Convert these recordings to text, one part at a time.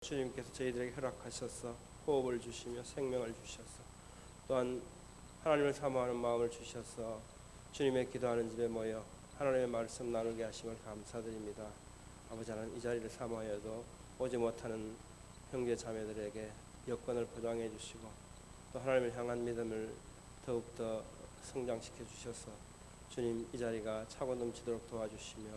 주님께서 저희들에게 허락하셔서 호흡을 주시며 생명을 주셔서 또한 하나님을 사모하는 마음을 주셔서 주님의 기도하는 집에 모여 하나님의 말씀 나누게 하심을 감사드립니다. 아버지 하나님, 이 자리를 사모하여도 오지 못하는 형제 자매들에게 여건을 보장해 주시고 또 하나님을 향한 믿음을 더욱더 성장시켜 주셔서 주님, 이 자리가 차고 넘치도록 도와주시며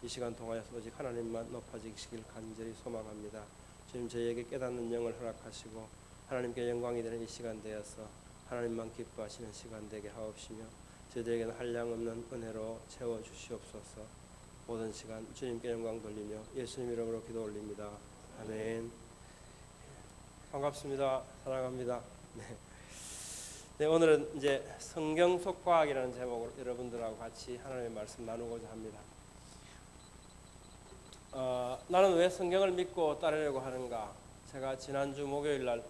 이 시간 통하여서 오직 하나님만 높아지시길 간절히 소망합니다. 주님, 저희에게 깨닫는 영을 허락하시고 하나님께 영광이 되는 이 시간 되어서 하나님만 기뻐하시는 시간 되게 하옵시며 저희들에게는 한량없는 은혜로 채워주시옵소서. 모든 시간 주님께 영광 돌리며 예수님 이름으로 기도 올립니다. 아멘. 반갑습니다. 사랑합니다. 네, 오늘은 이제 성경 속과학이라는 제목으로 여러분들하고 같이 하나님의 말씀 나누고자 합니다. 나는 왜 성경을 믿고 따르려고 하는가? 제가 지난주 목요일 날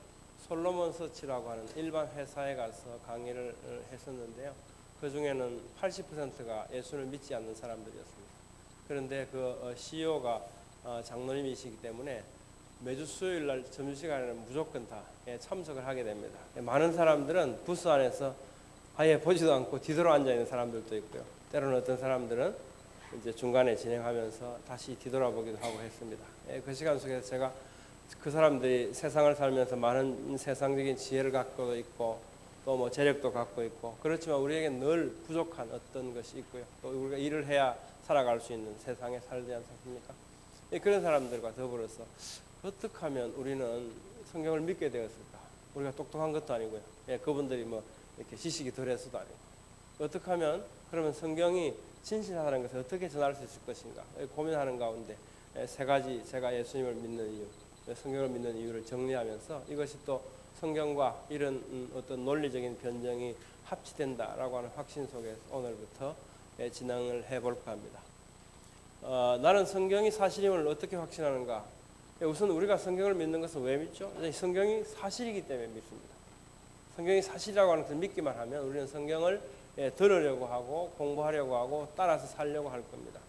솔로몬 서치라고 하는 일반 회사에 가서 강의를 했었는데요. 그 중에는 80%가 예수를 믿지 않는 사람들이었습니다. 그런데 그 CEO가 장로님이시기 때문에 매주 수요일 날 점심시간에는 무조건 다 참석을 하게 됩니다. 많은 사람들은 부스 안에서 아예 보지도 않고 뒤돌아 앉아 있는 사람들도 있고요. 때로는 어떤 사람들은 이제 중간에 진행하면서 다시 뒤돌아보기도 하고 했습니다. 그 시간 속에서 제가 그 사람들이 세상을 살면서 많은 세상적인 지혜를 갖고 있고 또 뭐 재력도 갖고 있고 그렇지만 우리에게 늘 부족한 어떤 것이 있고요. 또 우리가 일을 해야 살아갈 수 있는 세상에 살지 않습니까? 그런 사람들과 더불어서 어떻게 하면 우리는 성경을 믿게 되었을까? 우리가 똑똑한 것도 아니고요. 그분들이 뭐 이렇게 지식이 덜해서도 아니고 어떻게 하면 그러면 성경이 진실하다는 것을 어떻게 전할 수 있을 것인가 고민하는 가운데 세 가지 제가 예수님을 믿는 이유, 성경을 믿는 이유를 정리하면서 이것이 또 성경과 이런 어떤 논리적인 변정이 합치된다라고 하는 확신 속에서 오늘부터 진행을 해볼까 합니다. 나는 성경이 사실임을 어떻게 확신하는가? 우선 우리가 성경을 믿는 것은 왜 믿죠? 성경이 사실이기 때문에 믿습니다. 성경이 사실이라고 하는 것을 믿기만 하면 우리는 성경을 들으려고 하고 공부하려고 하고 따라서 살려고 할 겁니다.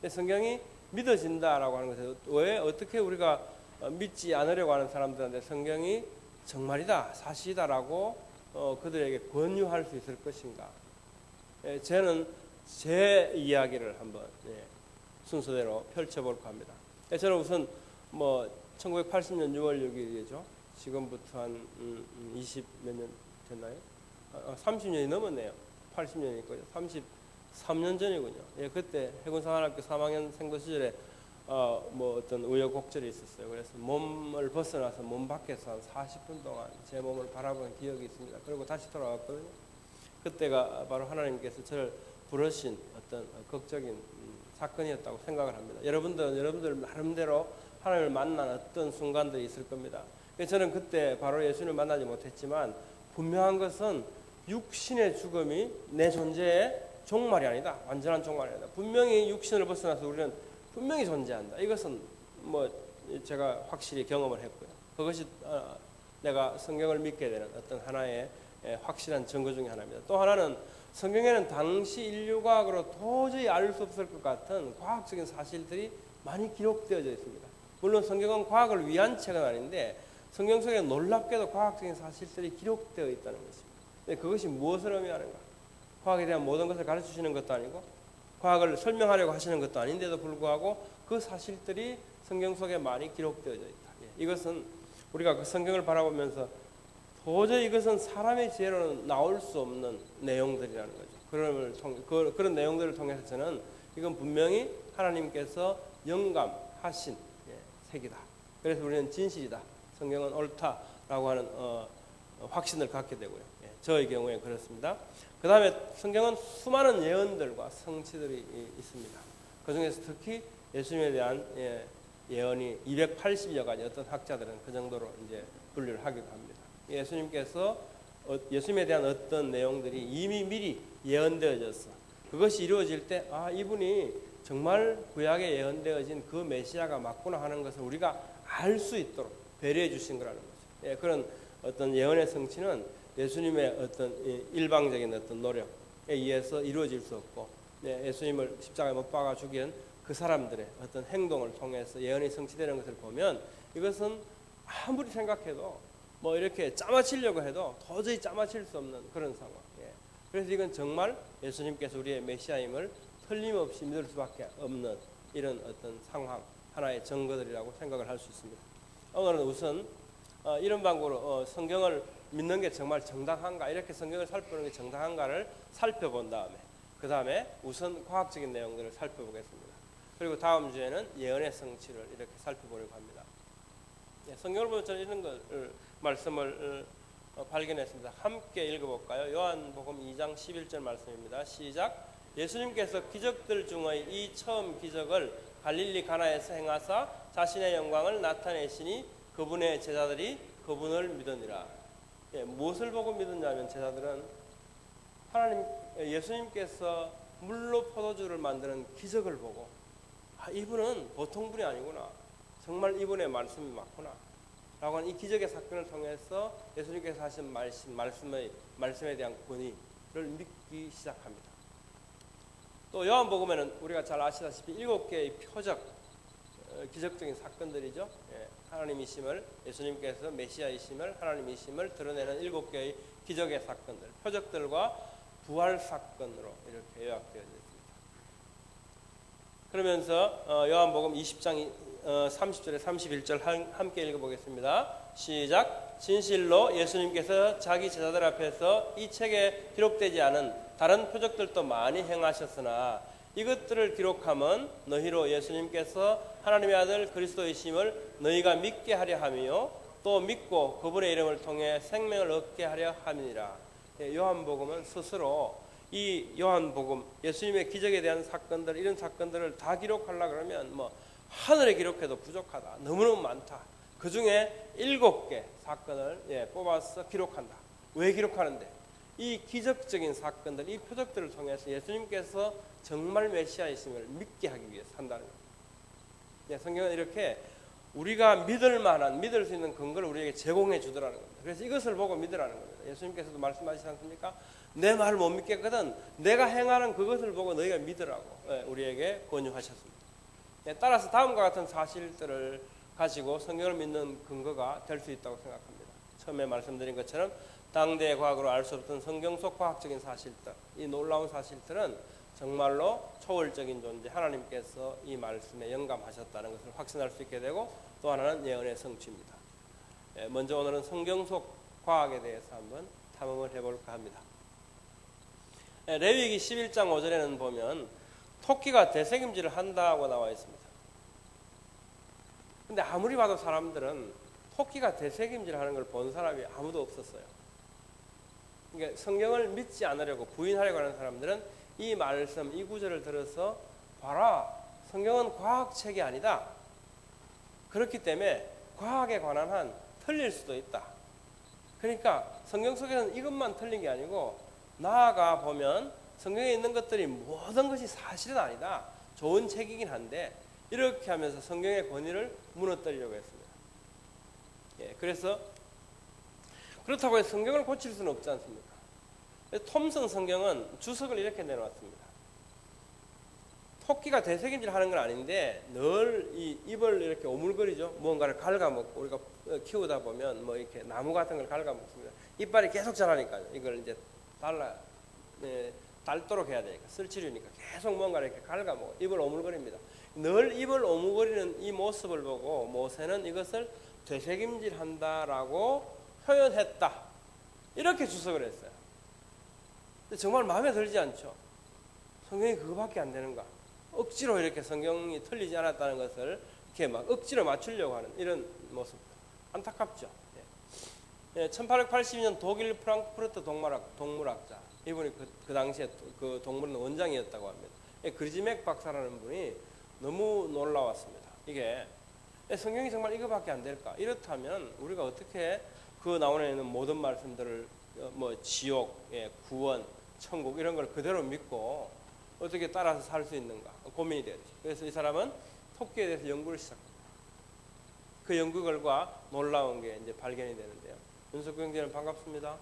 성경이 믿어진다라고 하는 것은 왜 어떻게 우리가 믿지 않으려고 하는 사람들한테 성경이 정말이다, 사실이다라고 그들에게 권유할 수 있을 것인가? 저는 제 이야기를 한번 순서대로 펼쳐볼까 합니다. 저는 우선 1980년 6월 6일이죠. 지금부터 한 20 몇 년 됐나요? 30년이 넘었네요. 80년이고요. 33년 전이군요. 그때 해군사관학교 3학년 생도 시절에 어떤 우여곡절이 있었어요. 그래서 몸을 벗어나서 몸 밖에서 한 40분 동안 제 몸을 바라본 기억이 있습니다. 그리고 다시 돌아왔거든요. 그때가 바로 하나님께서 저를 부르신 어떤 극적인 사건이었다고 생각을 합니다. 여러분들 나름대로 하나님을 만난 어떤 순간들이 있을 겁니다. 저는 그때 바로 예수님을 만나지 못했지만 분명한 것은 육신의 죽음이 내 존재의 종말이 아니다. 완전한 종말이 아니다. 분명히 육신을 벗어나서 우리는 분명히 존재한다. 이것은 제가 확실히 경험을 했고요. 그것이 내가 성경을 믿게 되는 어떤 하나의 확실한 증거 중에 하나입니다. 또 하나는 성경에는 당시 인류과학으로 도저히 알 수 없을 것 같은 과학적인 사실들이 많이 기록되어져 있습니다. 물론 성경은 과학을 위한 책은 아닌데 성경 속에 놀랍게도 과학적인 사실들이 기록되어 있다는 것입니다. 그것이 무엇을 의미하는가? 과학에 대한 모든 것을 가르치시는 것도 아니고 과학을 설명하려고 하시는 것도 아닌데도 불구하고 그 사실들이 성경 속에 많이 기록되어져 있다. 이것은 우리가 그 성경을 바라보면서 도저히 이것은 사람의 지혜로는 나올 수 없는 내용들이라는 거죠. 그런 내용들을 통해서 저는 이건 분명히 하나님께서 영감하신 책이다. 그래서 우리는 진실이다. 성경은 옳다라고 하는 확신을 갖게 되고요. 저의 경우에 그렇습니다. 그 다음에 성경은 수많은 예언들과 성취들이 있습니다. 그 중에서 특히 예수님에 대한 예언이 280여 가지 어떤 학자들은 그 정도로 이제 분류를 하기도 합니다. 예수님께서 예수님에 대한 어떤 내용들이 이미 미리 예언되어져서 그것이 이루어질 때 이분이 정말 구약에 예언되어진 그 메시아가 맞구나 하는 것을 우리가 알 수 있도록 배려해 주신 거라는 거죠. 그런 어떤 예언의 성취는 예수님의 어떤 일방적인 어떤 노력에 의해서 이루어질 수 없고 예수님을 십자가에 못 박아 죽인 그 사람들의 어떤 행동을 통해서 예언이 성취되는 것을 보면 이것은 아무리 생각해도 뭐 이렇게 짜맞추려고 해도 도저히 짜맞출 수 없는 그런 상황. 예. 그래서 이건 정말 예수님께서 우리의 메시아임을 틀림없이 믿을 수밖에 없는 이런 어떤 상황, 하나의 증거들이라고 생각을 할 수 있습니다. 오늘은 우선 이런 방법으로 성경을 믿는 게 정말 정당한가, 이렇게 성경을 살펴보는 게 정당한가를 살펴본 다음에 그 다음에 우선 과학적인 내용들을 살펴보겠습니다. 그리고 다음 주에는 예언의 성취를 이렇게 살펴보려고 합니다. 예, 성경을 보면 저는 이런 말씀을 발견했습니다. 함께 읽어볼까요? 요한복음 2장 11절 말씀입니다. 시작. 예수님께서 기적들 중의 이 처음 기적을 갈릴리 가나에서 행하사 자신의 영광을 나타내시니 그분의 제자들이 그분을 믿으니라. 예, 무엇을 보고 믿었냐면 제자들은 하나님 예수님께서 물로 포도주를 만드는 기적을 보고 이분은 보통 분이 아니구나. 정말 이분의 말씀이 맞구나. 라고 하는 이 기적의 사건을 통해서 예수님께서 하신 말씀에 대한 권위를 믿기 시작합니다. 또 요한복음에는 우리가 잘 아시다시피 7개의 표적, 기적적인 사건들이죠. 예, 하나님이심을, 예수님께서 메시아이심을, 하나님이심을 드러내는 7개의 기적의 사건들, 표적들과 부활 사건으로 이렇게 요약되어 있습니다. 그러면서 요한복음 20장 30절에 31절 함께 읽어보겠습니다. 시작. 진실로 예수님께서 자기 제자들 앞에서 이 책에 기록되지 않은 다른 표적들도 많이 행하셨으나 이것들을 기록함은 너희로 예수님께서 하나님의 아들 그리스도이심을 너희가 믿게 하려 함이요 또 믿고 그분의 이름을 통해 생명을 얻게 하려 함이니라. 요한복음은 스스로 이 요한복음 예수님의 기적에 대한 사건들, 이런 사건들을 다 기록하려고 그러면 뭐 하늘에 기록해도 부족하다. 너무너무 많다. 그 중에 7개 사건을 뽑아서 기록한다. 왜 기록하는데? 이 기적적인 사건들, 이 표적들을 통해서 예수님께서 정말 메시아이심을 믿게 하기 위해서 한다는 겁니다. 성경은 이렇게 우리가 믿을 수 있는 근거를 우리에게 제공해 주더라는 겁니다. 그래서 이것을 보고 믿으라는 겁니다. 예수님께서도 말씀하시지 않습니까? 내 말을 못 믿겠거든 내가 행하는 그것을 보고 너희가 믿으라고 우리에게 권유하셨습니다. 따라서 다음과 같은 사실들을 가지고 성경을 믿는 근거가 될 수 있다고 생각합니다. 처음에 말씀드린 것처럼 당대의 과학으로 알 수 없던 성경 속 과학적인 사실들, 이 놀라운 사실들은 정말로 초월적인 존재 하나님께서 이 말씀에 영감하셨다는 것을 확신할 수 있게 되고, 또 하나는 예언의 성취입니다. 먼저 오늘은 성경 속 과학에 대해서 한번 탐험을 해볼까 합니다. 레위기 11장 5절에는 보면 토끼가 되새김질을 한다고 나와 있습니다. 근데 아무리 봐도 사람들은 토끼가 되새김질 하는 걸 본 사람이 아무도 없었어요. 그러니까 성경을 믿지 않으려고 부인하려고 하는 사람들은 이 말씀, 이 구절을 들어서 봐라, 성경은 과학책이 아니다. 그렇기 때문에 과학에 관한 한 틀릴 수도 있다. 그러니까 성경 속에는 이것만 틀린 게 아니고 나아가 보면 성경에 있는 것들이 모든 것이 사실은 아니다. 좋은 책이긴 한데 이렇게 하면서 성경의 권위를 무너뜨리려고 했습니다. 그래서 그렇다고 해서 성경을 고칠 수는 없지 않습니까? 톰슨 성경은 주석을 이렇게 내놓았습니다. 토끼가 되새김질 하는 건 아닌데 늘 이 입을 이렇게 오물거리죠. 무언가를 갉아먹고, 우리가 키우다 보면 뭐 이렇게 나무 같은 걸 갉아먹습니다. 이빨이 계속 자라니까요. 이걸 이제 닳도록 해야 되니까, 쓸치류니까 계속 뭔가를 이렇게 갉아먹어 입을 오물거립니다. 늘 입을 오물거리는 이 모습을 보고 모세는 이것을 되새김질한다라고 표현했다. 이렇게 주석을 했어요. 근데 정말 마음에 들지 않죠. 성경이 그거밖에 안 되는가? 억지로 이렇게 성경이 틀리지 않았다는 것을 이렇게 막 억지로 맞추려고 하는 이런 모습, 안타깝죠. 1882년 독일 프랑크푸르트 동물학자, 이분이 그 당시에 그 동물원 원장이었다고 합니다. 그리지맥 박사라는 분이 너무 놀라웠습니다. 이게 성경이 정말 이거밖에 안 될까? 이렇다면 우리가 어떻게 그 나오는 있는 모든 말씀들을 뭐 지옥, 구원, 천국 이런 걸 그대로 믿고 어떻게 따라서 살 수 있는가 고민이 되었죠. 그래서 이 사람은 토끼에 대해서 연구를 시작합니다. 그 연구 결과 놀라운 게 이제 발견이 되는데요. 윤석구 형제는 반갑습니다.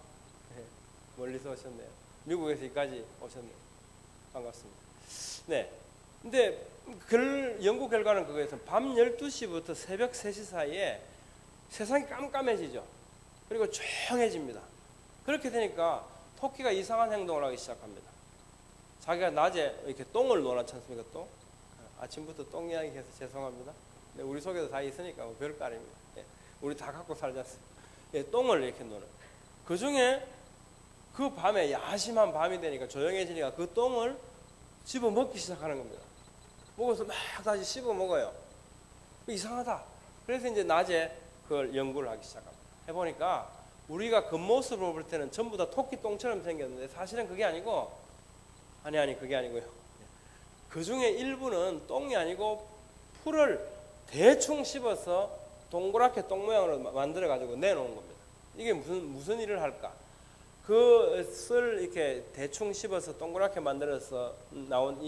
멀리서 오셨네요. 미국에서 여기까지 오셨네요. 반갑습니다. 네, 근데 그 연구 결과는 그거에서 밤 12시부터 새벽 3시 사이에 세상이 깜깜해지죠. 그리고 조용해집니다. 그렇게 되니까 토끼가 이상한 행동을 하기 시작합니다. 자기가 낮에 이렇게 똥을 놀았지 않습니까? 또 아침부터 똥 이야기 해서 죄송합니다. 우리 속에도 다 있으니까 뭐 별거 아닙니다. 예, 우리 다 갖고 살지 않습니까? 예, 똥을 이렇게 노는. 그 중에 그 밤에 야심한 밤이 되니까 조용해지니까 그 똥을 집어 먹기 시작하는 겁니다. 먹어서 막 다시 씹어 먹어요. 이상하다. 그래서 이제 낮에 그걸 연구를 하기 시작합니다. 해보니까 우리가 겉모습으로 볼 때는 전부 다 토끼 똥처럼 생겼는데 사실은 그게 아니고 아니 그게 아니고요. 그 중에 일부는 똥이 아니고 풀을 대충 씹어서 동그랗게 똥 모양으로 만들어 가지고 내놓은 겁니다. 이게 무슨 일을 할까? 그것을 이렇게 대충 씹어서 동그랗게 만들어서 나온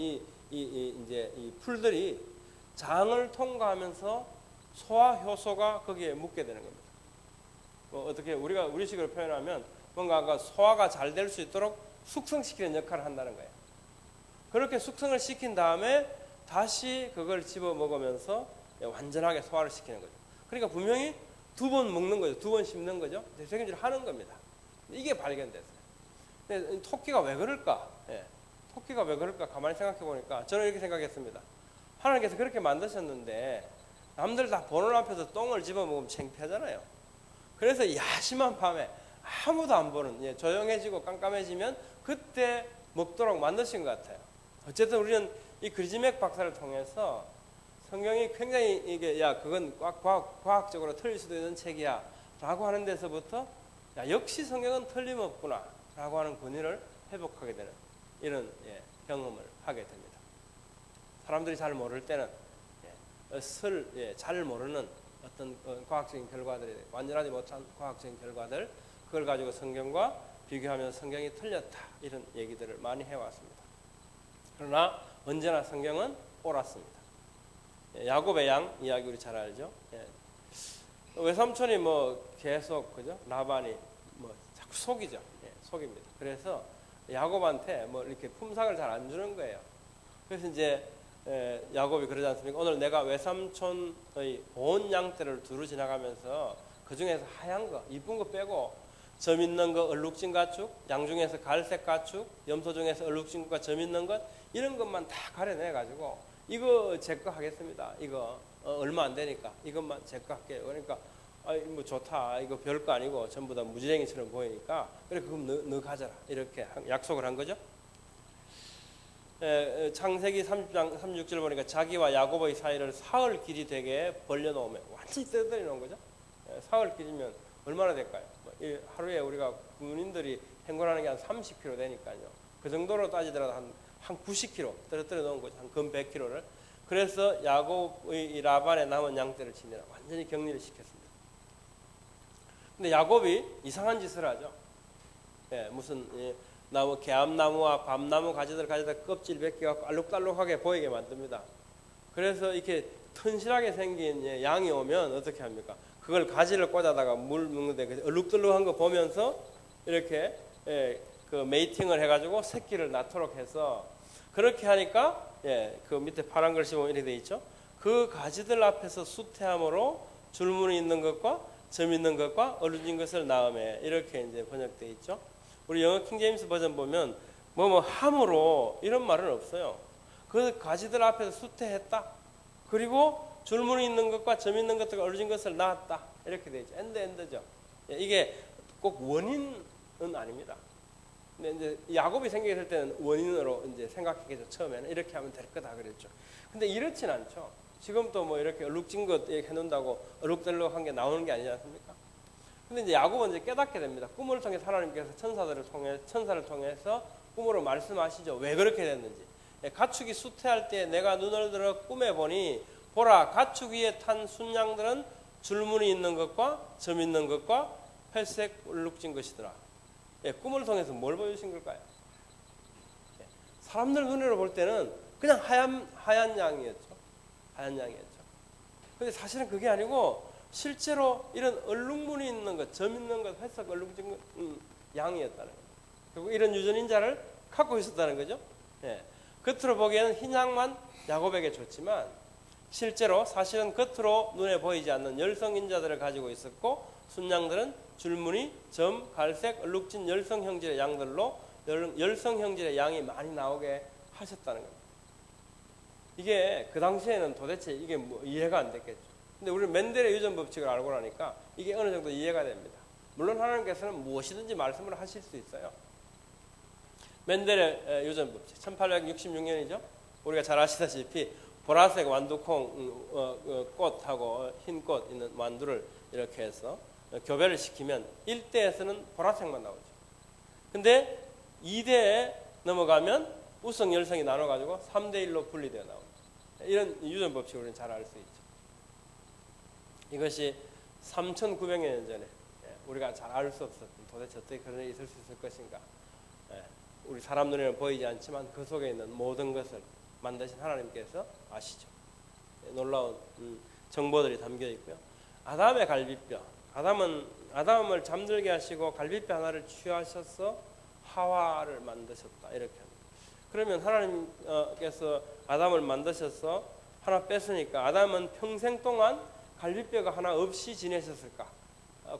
이제 이 풀들이 장을 통과하면서 소화 효소가 거기에 묻게 되는 겁니다. 어떻게 우리식으로 표현하면 뭔가 소화가 잘 될 수 있도록 숙성시키는 역할을 한다는 거예요. 그렇게 숙성을 시킨 다음에 다시 그걸 집어 먹으면서 완전하게 소화를 시키는 거죠. 그러니까 분명히 2번 먹는 거죠. 2번 씹는 거죠. 되새김질을 하는 겁니다. 이게 발견됐어요. 근데 토끼가 왜 그럴까? 예. 토끼가 왜 그럴까? 가만히 생각해 보니까 저는 이렇게 생각했습니다. 하나님께서 그렇게 만드셨는데 남들 다 보는 앞에서 똥을 집어 먹으면 창피하잖아요. 그래서 야심한 밤에 아무도 안 보는 조용해지고 깜깜해지면 그때 먹도록 만드신 것 같아요. 어쨌든 우리는 이 그리지맥 박사를 통해서 성경이 굉장히 이게 그건 과학적으로 틀릴 수도 있는 책이야 라고 하는 데서부터 역시 성경은 틀림없구나 라고 하는 권위를 회복하게 되는 이런 경험을 하게 됩니다. 사람들이 잘 모를 때는 잘 모르는 어떤 과학적인 결과들이 완전하지 못한 과학적인 결과들 그걸 가지고 성경과 비교하면서 성경이 틀렸다 이런 얘기들을 많이 해왔습니다. 그러나 언제나 성경은 옳았습니다. 야곱의 양 이야기 우리 잘 알죠. 외삼촌이 계속 그죠 라반이 자꾸 속이죠. 속입니다. 그래서 야곱한테 이렇게 품삯을 잘 안 주는 거예요. 그래서 이제 야곱이 그러지 않습니까? 오늘 내가 외삼촌의 온 양떼를 두루 지나가면서 그 중에서 하얀 거, 이쁜 거 빼고 점 있는 거 얼룩진 가축, 양 중에서 갈색 가축, 염소 중에서 얼룩진 것과 점 있는 것 이런 것만 다 가려내 가지고 이거 제 거 하겠습니다. 이거 얼마 안 되니까 이것만 제 거 할게요. 그러니까 좋다. 이거 별거 아니고 전부 다 무지랭이처럼 보이니까 그래 그럼 너 가져라. 이렇게 약속을 한 거죠. 창세기 30장 36절 보니까 자기와 야곱의 사이를 사흘 길이 되게 벌려놓으면 완전히 뜯어내 놓은 거죠. 사흘 길이면 얼마나 될까요? 하루에 우리가 군인들이 행군하는 게 한 30km 되니까요. 그 정도로 따지더라도 한 90km 떨어뜨려 놓은 거죠. 한 근 100km를. 그래서 야곱의 라반에 남은 양떼를 치느라 완전히 격리를 시켰습니다. 근데 야곱이 이상한 짓을 하죠. 무슨 개암나무와 밤나무 가지들 가져다 껍질 벗겨갖고 알록달록하게 보이게 만듭니다. 그래서 이렇게 튼실하게 생긴 양이 오면 어떻게 합니까? 그걸 가지를 꽂아다가 물 먹는데 얼룩덜룩한 거 보면서 이렇게 그 메이팅을 해가지고 새끼를 낳도록 해서 그렇게 하니까 그 밑에 파란 글씨 보면 이렇게 돼 있죠. 그 가지들 앞에서 수태함으로 줄무늬 있는 것과 점 있는 것과 얼룩진 것을 낳음에 이렇게 이제 번역돼 있죠. 우리 영어 킹제임스 버전 보면 함으로 이런 말은 없어요. 그 가지들 앞에서 수태했다. 그리고 줄무늬 있는 것과 점 있는 것들과 얼룩진 것을 낳았다. 이렇게 돼 있죠. 엔드죠. 이게 꼭 원인은 아닙니다. 근데 이제 야곱이 생각했을 때는 원인으로 이제 생각했겠죠. 처음에는 이렇게 하면 될 거다 그랬죠. 근데 이렇진 않죠. 지금 또 이렇게 얼룩진 것 해놓는다고 얼룩덜룩한 게 나오는 게 아니지 않습니까? 근데 이제 야곱은 이제 깨닫게 됩니다. 꿈을 통해 하나님께서 천사를 통해서 꿈으로 말씀하시죠. 왜 그렇게 됐는지. 가축이 수태할 때 내가 눈을 들어 꿈에 보니 보라 가축 위에 탄 순양들은 줄무늬 있는 것과 점 있는 것과 회색 얼룩진 것이더라. 꿈을 통해서 뭘 보여주신 걸까요? 사람들 눈으로 볼 때는 그냥 하얀 양이었죠. 하얀 양이었죠. 근데 사실은 그게 아니고 실제로 이런 얼룩무늬 있는 것, 점 있는 것, 회색 얼룩진 양이었다는 거예요. 결국 이런 유전인자를 갖고 있었다는 거죠. 겉으로 보기에는 흰양만 야곱에게 줬지만 실제로 사실은 겉으로 눈에 보이지 않는 열성인자들을 가지고 있었고 순양들은 줄무늬, 점, 갈색, 얼룩진 열성 형질의 양들로 열성 형질의 양이 많이 나오게 하셨다는 겁니다. 이게 그 당시에는 도대체 이게 뭐 이해가 안 됐겠죠. 근데 우리는 맨델의 유전 법칙을 알고 나니까 이게 어느 정도 이해가 됩니다. 물론 하나님께서는 무엇이든지 말씀을 하실 수 있어요. 맨델의 유전 법칙 1866년이죠. 우리가 잘 아시다시피 보라색 완두콩 꽃하고 흰 꽃 있는 완두를 이렇게 해서 교배를 시키면 1대에서는 보라색만 나오죠. 근데 2대에 넘어가면 우성 열성이 나눠가지고 3대1로 분리되어 나옵니다. 이런 유전 법칙을 우리는 잘 알 수 있죠. 이것이 3,900여 년 전에 우리가 잘 알 수 없었던 도대체 어떻게 그런 일이 있을 수 있을 것인가. 우리 사람 눈에는 보이지 않지만 그 속에 있는 모든 것을 만드신 하나님께서 아시죠. 놀라운 정보들이 담겨 있고요. 아담의 갈비뼈. 아담을 잠들게 하시고 갈비뼈 하나를 취하셔서 하와를 만드셨다. 이렇게 합니다. 그러면 하나님께서 아담을 만드셔서 하나 뺐으니까 아담은 평생 동안 갈비뼈가 하나 없이 지내셨을까?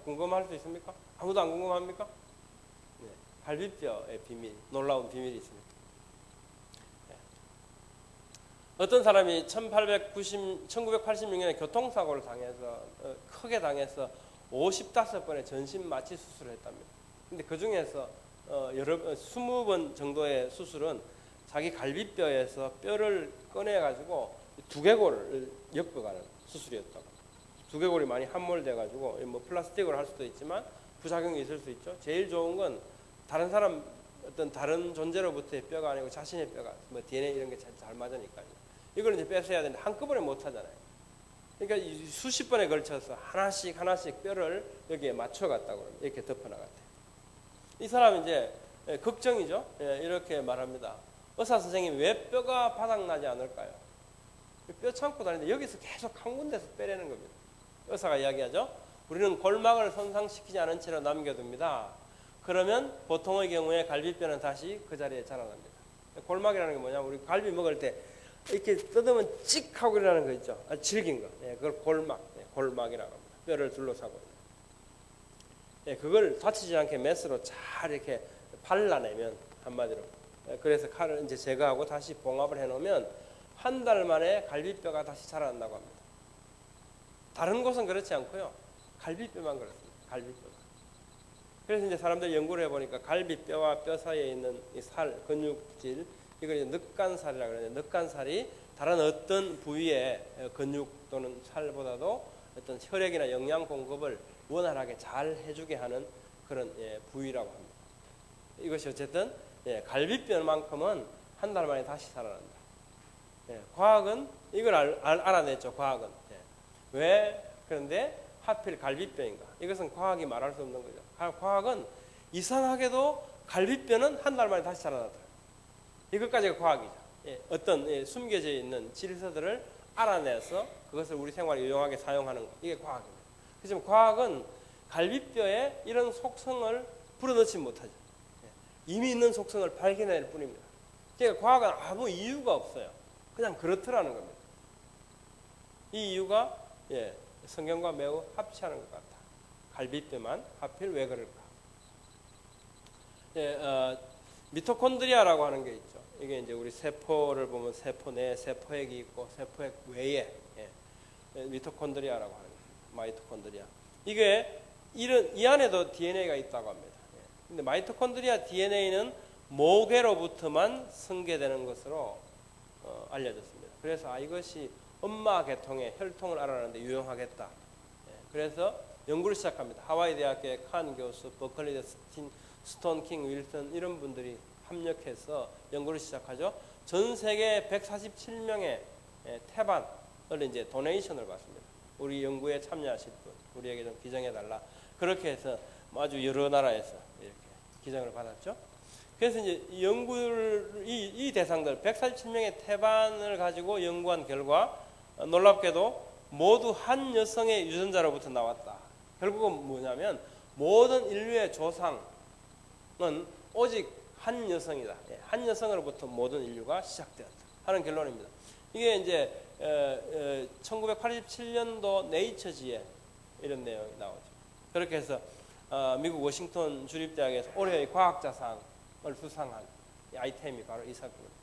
궁금할 수 있습니까? 아무도 안 궁금합니까? 네, 갈비뼈의 비밀, 놀라운 비밀이 있습니다. 네. 어떤 사람이 1986년에 교통사고를 당해서 크게 당해서 55번의 전신 마취 수술을 했답니다. 근데 그 중에서 20번 정도의 수술은 자기 갈비뼈에서 뼈를 꺼내가지고 두개골을 엮어가는 수술이었다고. 두개골이 많이 함몰돼가지고 뭐 플라스틱으로 할 수도 있지만 부작용이 있을 수 있죠. 제일 좋은 건 다른 사람 어떤 다른 존재로부터의 뼈가 아니고 자신의 뼈가 뭐 DNA 이런 게 잘 맞으니까요. 이걸 이제 뺏어야 되는데 한꺼번에 못 하잖아요. 그러니까 수십 번에 걸쳐서 하나씩 뼈를 여기에 맞춰갔다고 이렇게 덮어나갔대요. 이 사람은 이제 걱정이죠. 이렇게 말합니다. 의사 선생님이 왜 뼈가 바닥나지 않을까요? 뼈 참고 다니는데 여기서 계속 한 군데서 빼내는 겁니다. 의사가 이야기하죠. 우리는 골막을 손상시키지 않은 채로 남겨둡니다. 그러면 보통의 경우에 갈비뼈는 다시 그 자리에 자라납니다. 골막이라는 게 뭐냐? 우리 갈비 먹을 때 이렇게 뜯으면 찍 하고 일어나는 거 있죠. 질긴 거. 그걸 골막이라고 합니다. 뼈를 둘러싸고. 그걸 다치지 않게 메스로 잘 이렇게 발라내면 한마디로. 그래서 칼을 이제 제거하고 다시 봉합을 해놓으면 한 달 만에 갈비뼈가 다시 자란다고 합니다. 다른 곳은 그렇지 않고요. 갈비뼈만 그렇습니다. 갈비뼈가. 그래서 이제 사람들이 연구를 해보니까 갈비뼈와 뼈 사이에 있는 이 살, 근육질, 이걸 이제 늑간살이라고 그러는데 늑간살이 다른 어떤 부위의 근육 또는 살보다도 어떤 혈액이나 영양 공급을 원활하게 잘 해주게 하는 그런 부위라고 합니다. 이것이 어쨌든 갈비뼈만큼은 한 달 만에 다시 살아난다. 과학은 이걸 알아냈죠. 과학은. 왜 그런데 하필 갈비뼈인가? 이것은 과학이 말할 수 없는 거죠. 과학은 이상하게도 갈비뼈는 한 달 만에 다시 자라나더라고요. 이것까지가 과학이죠. 어떤 숨겨져 있는 질서들을 알아내서 그것을 우리 생활에 유용하게 사용하는 것. 이게 과학입니다. 그렇지만 과학은 갈비뼈에 이런 속성을 불어넣지 못하죠. 이미 있는 속성을 발견할 뿐입니다. 그러니까 과학은 아무 이유가 없어요. 그냥 그렇더라는 겁니다. 이 이유가 성경과 매우 합치하는 것 같다. 갈비뼈만 하필 왜 그럴까? 미토콘드리아라고 하는 게 있죠. 이게 이제 우리 세포를 보면 세포 내 세포액이 있고 세포액 외에 미토콘드리아라고 하는 거예요. 마이토콘드리아. 이게 이 안에도 DNA가 있다고 합니다. 근데 마이토콘드리아 DNA는 모계로부터만 성계되는 것으로 알려졌습니다. 그래서 이것이 엄마 계통의 혈통을 알아내는데 유용하겠다. 그래서 연구를 시작합니다. 하와이 대학교의 칸 교수, 버클리 스톤 킹 윌슨 이런 분들이 합력해서 연구를 시작하죠. 전 세계 147명의 태반을 이제 도네이션을 받습니다. 우리 연구에 참여하실 분, 우리에게 좀 기증해달라. 그렇게 해서 아주 여러 나라에서 이렇게 기증을 받았죠. 그래서 이제 이 대상들 147명의 태반을 가지고 연구한 결과 놀랍게도 모두 한 여성의 유전자로부터 나왔다. 결국은 뭐냐면 모든 인류의 조상은 오직 한 여성이다. 한 여성으로부터 모든 인류가 시작되었다 하는 결론입니다. 이게 이제 1987년도 네이처지에 이런 내용이 나오죠. 그렇게 해서 미국 워싱턴 주립대학에서 올해의 과학자상을 수상한 아이템이 바로 이 사건입니다.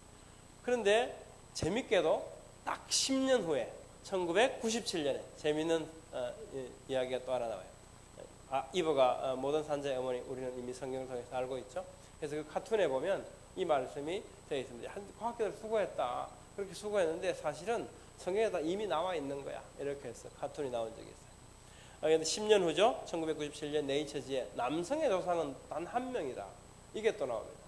그런데 재밌게도 딱 10년 후에 1997년에 재미있는 이야기가 또 하나 나와요. 이브가 모든 산자의 어머니 우리는 이미 성경을 통해서 알고 있죠. 그래서 그 카툰에 보면 이 말씀이 되어 있습니다. 과학자들 수고했다. 그렇게 수고했는데 사실은 성경에다 이미 나와 있는 거야. 이렇게 해서 카툰이 나온 적이 있어요. 그런데 10년 후죠. 1997년 네이처지에 남성의 조상은 단 한 명이다. 이게 또 나옵니다.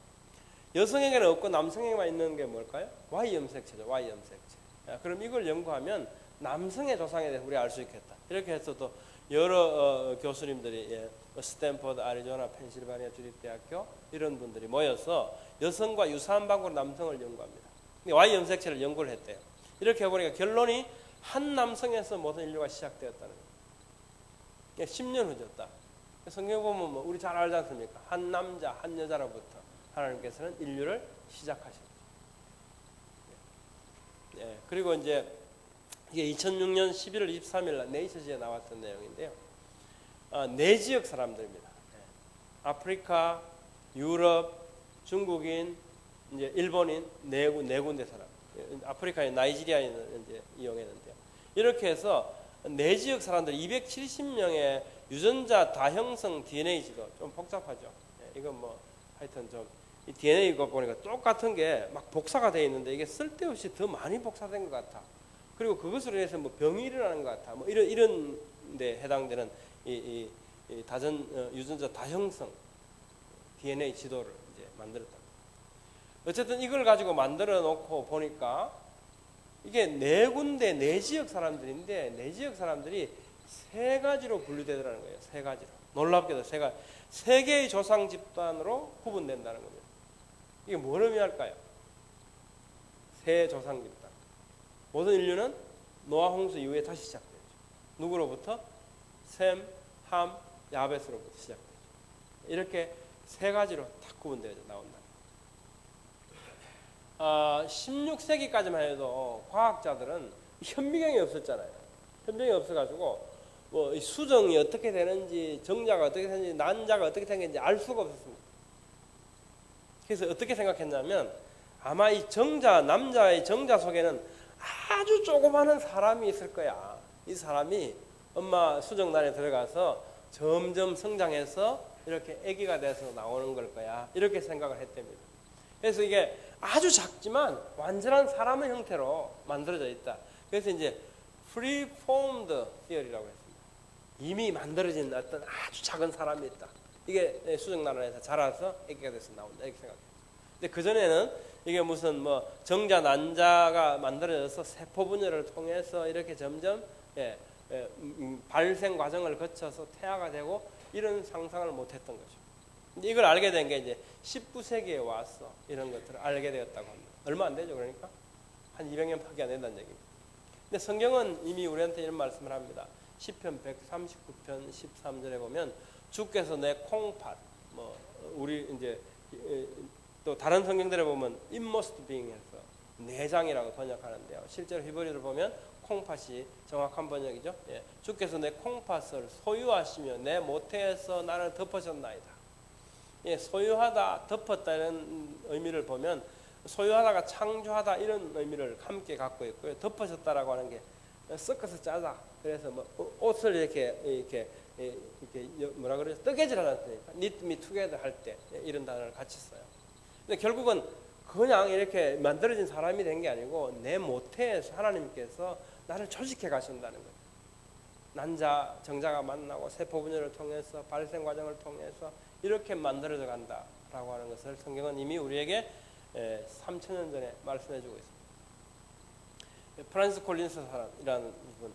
여성에게는 없고 남성에게만 있는 게 뭘까요? Y염색체죠. Y염색체. 그럼 이걸 연구하면 남성의 조상에 대해서 우리가 알 수 있겠다. 이렇게 해서 또 여러 교수님들이 스탠퍼드, 애리조나, 펜실바니아 주립대학교 이런 분들이 모여서 여성과 유사한 방법으로 남성을 연구합니다. Y염색체를 연구를 했대요. 이렇게 해보니까 결론이 한 남성에서 모든 인류가 시작되었다는 거예요. 10년 후였다. 성경 보면 뭐 우리 잘 알지 않습니까? 한 남자, 한 여자로부터 하나님께서는 인류를 시작하셨죠. 그리고 이제 이게 2006년 11월 23일 날 네이처지에 나왔던 내용인데요. 네 지역 사람들입니다. 아프리카, 유럽, 중국인, 이제 일본인 네 군데 사람. 아프리카의 나이지리아인을 이제 이용했는데요. 이렇게 해서 네 지역 사람들 270명의 유전자 다형성 DNA 지도 좀 복잡하죠. 이건 뭐 하여튼 좀 이 DNA 거 보니까 똑같은 게 막 복사가 되어 있는데 이게 쓸데없이 더 많이 복사된 것 같아. 그리고 그것으로 인해서 뭐 병이 일어나는 것 같아. 뭐 이런 데 해당되는 이 다전 유전자 다형성 DNA 지도를 이제 만들었다. 어쨌든 이걸 가지고 만들어 놓고 보니까 이게 네 군데 네 지역 사람들인데 네 지역 사람들이 세 가지로 분류되더라는 거예요. 세 가지로. 놀랍게도 세 개의 조상 집단으로 구분된다는 겁니다. 이게 뭘 의미할까요? 세 조상 집단. 모든 인류는 노아 홍수 이후에 다시 시작되죠. 누구로부터? 셈, 함, 야벳으로부터 시작되죠. 이렇게 세 가지로 딱 구분되어 나온다. 16세기까지만 해도 과학자들은 현미경이 없었잖아요. 현미경이 없어가지고 뭐 수정이 어떻게 되는지, 정자가 어떻게 되는지, 난자가 어떻게 되는지 알 수가 없었습니다. 그래서 어떻게 생각했냐면 아마 이 정자, 남자의 정자 속에는 아주 조그마한 사람이 있을 거야. 이 사람이 엄마 수정란에 들어가서 점점 성장해서 이렇게 아기가 돼서 나오는 걸 거야. 이렇게 생각을 했답니다. 그래서 이게 아주 작지만 완전한 사람의 형태로 만들어져 있다. 그래서 이제 preformed theory라고 했습니다. 이미 만들어진 어떤 아주 작은 사람이 있다. 이게 수정란에서 자라서 아기가 돼서 나온다. 이렇게 생각해요. 근데 그전에는 이게 무슨 뭐 정자, 난자가 만들어져서 세포 분열을 통해서 이렇게 점점 발생 과정을 거쳐서 태아가 되고 이런 상상을 못했던 거죠. 근데 이걸 알게 된 게 이제 19세기에 와서 이런 것들을 알게 되었다고 합니다. 얼마 안 되죠, 그러니까 한 200년밖에 안 된다는 얘기입니다. 근데 성경은 이미 우리한테 이런 말씀을 합니다. 시편 139편 13절에 보면 주께서 내 콩팥, 뭐 우리 이제 또 다른 성경들에 보면 inmost being에서 내장이라고 번역하는데요. 실제로 히브리어를 보면 콩팥이 정확한 번역이죠. 주께서 내 콩팥을 소유하시며 내 모태에서 나를 덮으셨나이다. 소유하다, 덮었다는 의미를 보면 소유하다가 창조하다 이런 의미를 함께 갖고 있고요. 덮으셨다라고 하는 게 섞어서 짜다. 그래서 뭐 옷을 이렇게 뭐라 그러죠? 뜨개질 하니까 knit me together 할 때 이런 단어를 같이 써요. 근데 결국은 그냥 이렇게 만들어진 사람이 된 게 아니고 내 모태에서 하나님께서 나를 조직해 가신다는 거예요. 난자, 정자가 만나고 세포 분열을 통해서 발생 과정을 통해서 이렇게 만들어져 간다라고 하는 것을 성경은 이미 우리에게 3,000년 전에 말씀해 주고 있습니다. 프란스 콜린스 사람이라는 분,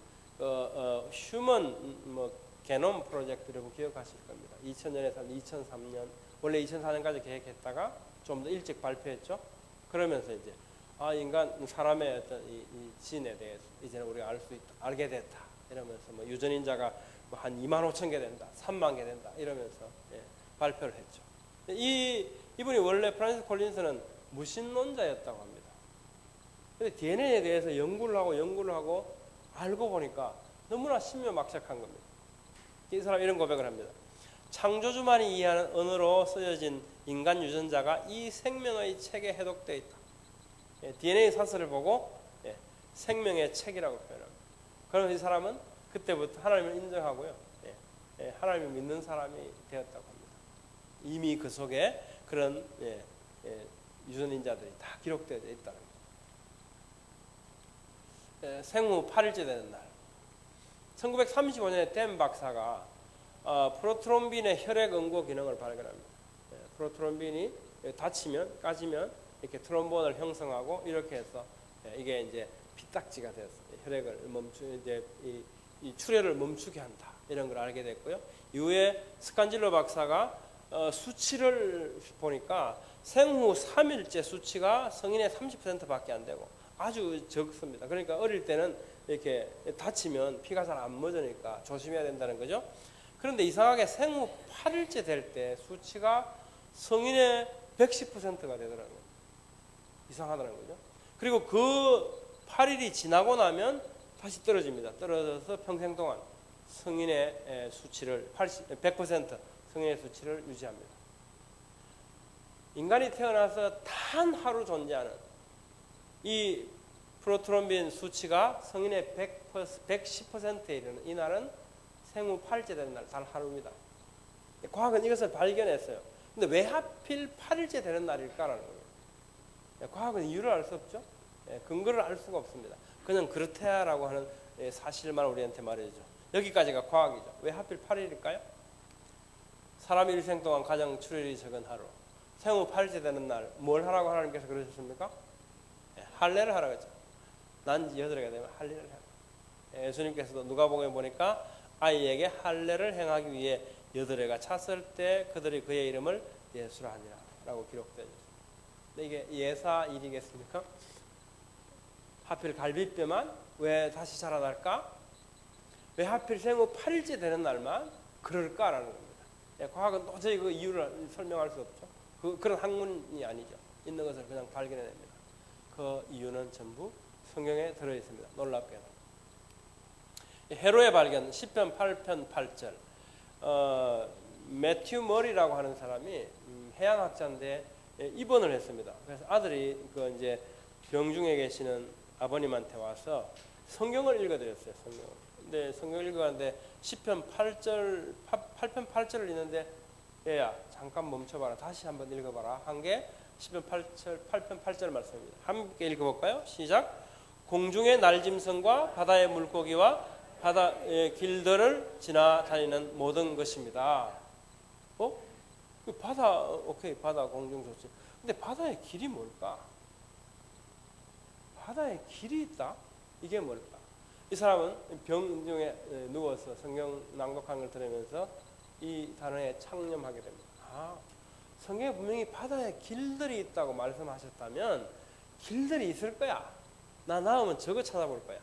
휴먼 게놈 프로젝트를 기억하실 겁니다. 2000년에서 2003년, 원래 2004년까지 계획했다가 좀 더 일찍 발표했죠. 그러면서 이제 인간 사람의 어떤 이 진에 대해서 이제는 우리가 알게 됐다. 이러면서 뭐 유전인자가 한 25,000개 된다, 3만 개 된다 이러면서 발표를 했죠. 이 이분이 원래 프란시스 콜린스는 무신론자였다고 합니다. 근데 DNA에 대해서 연구를 하고 알고 보니까 너무나 신묘막측한 겁니다. 이 사람 이런 고백을 합니다. 창조주만이 이해하는 언어로 쓰여진 인간 유전자가 이 생명의 책에 해독되어 있다. DNA 사슬을 보고 생명의 책이라고 표현합니다. 그럼 이 사람은 그때부터 하나님을 인정하고요. 하나님을 믿는 사람이 되었다고 합니다. 이미 그 속에 그런 유전인자들이 다 기록되어 있다는 거예요. 생후 8일째 되는 날 1935년에 댐 박사가 프로트롬빈의 혈액 응고 기능을 발견합니다. 프로트롬빈이 까지면 이렇게 트롬본을 형성하고 이렇게 해서 이게 이제 피딱지가 되었어요. 혈액을 이제 이 출혈을 멈추게 한다. 이런 걸 알게 됐고요. 이후에 스칸질로 박사가 수치를 보니까 생후 3일째 수치가 성인의 30%밖에 안 되고 아주 적습니다. 그러니까 어릴 때는 이렇게 다치면 피가 잘 안 멎으니까 조심해야 된다는 거죠. 그런데 이상하게 생후 8일째 될 때 수치가 성인의 110%가 되더라고요. 이상하다는 거죠. 그리고 그 8일이 지나고 나면 다시 떨어집니다. 떨어져서 평생 동안 성인의 수치를 100% 성인의 수치를 유지합니다. 인간이 태어나서 단 하루 존재하는 이 프로트롬빈 수치가 성인의 110%에 이르는 이 날은 생후 8일째 되는 날, 단 하루입니다. 과학은 이것을 발견했어요. 근데 왜 하필 8일째 되는 날일까라는 거예요. 과학은 이유를 알 수 없죠. 근거를 알 수가 없습니다. 그냥 그렇다라고 하는 사실만 우리한테 말해주죠. 여기까지가 과학이죠. 왜 하필 8일일까요? 사람 일생 동안 가장 출혈이 적은 하루, 생후 8일째 되는 날 뭘 하라고 하나님께서 그러셨습니까? 할례를 하라고 했죠. 난지 여드레가 되면 할례를 해라. 예수님께서도 누가복음에 보니까 아이에게 할례를 행하기 위해 여드레가 찼을 때 그들이 그의 이름을 예수라 하니라 라고 기록되어 있습니다. 근데 이게 예사 일이겠습니까? 하필 갈비뼈만 왜 다시 자라날까? 왜 하필 생후 8일째 되는 날만 그럴까라는 겁니다. 과학은 도저히 그 이유를 설명할 수 없죠. 그런 학문이 아니죠. 있는 것을 그냥 발견해냅니다. 그 이유는 전부 성경에 들어있습니다. 놀랍게도. 해로의 발견 10편 8편 8절 매튜 머리라고 하는 사람이 해양학자인데 입원을 했습니다. 그래서 아들이 그 이제 병중에 계시는 아버님한테 와서 성경을 읽어드렸어요. 성경을. 근데 성경을 읽어가는데 10편 8편 8절을 읽는데 얘야 잠깐 멈춰봐라. 다시 한번 읽어봐라. 한 게 10편 8편 8절 말씀입니다. 함께 읽어볼까요? 시작. 공중의 날짐승과 바다의 물고기와 바다의 길들을 지나다니는 모든 것입니다. 바다 오케이 바다 공중 좋지. 근데 바다의 길이 뭘까? 바다에 길이 있다? 이게 뭘까? 이 사람은 병중에 누워서 성경 낭독하는 걸 들으면서 이 단어에 창념하게 됩니다. 성경에 분명히 바다에 길들이 있다고 말씀하셨다면 길들이 있을 거야. 나 나오면 저거 찾아볼 거야.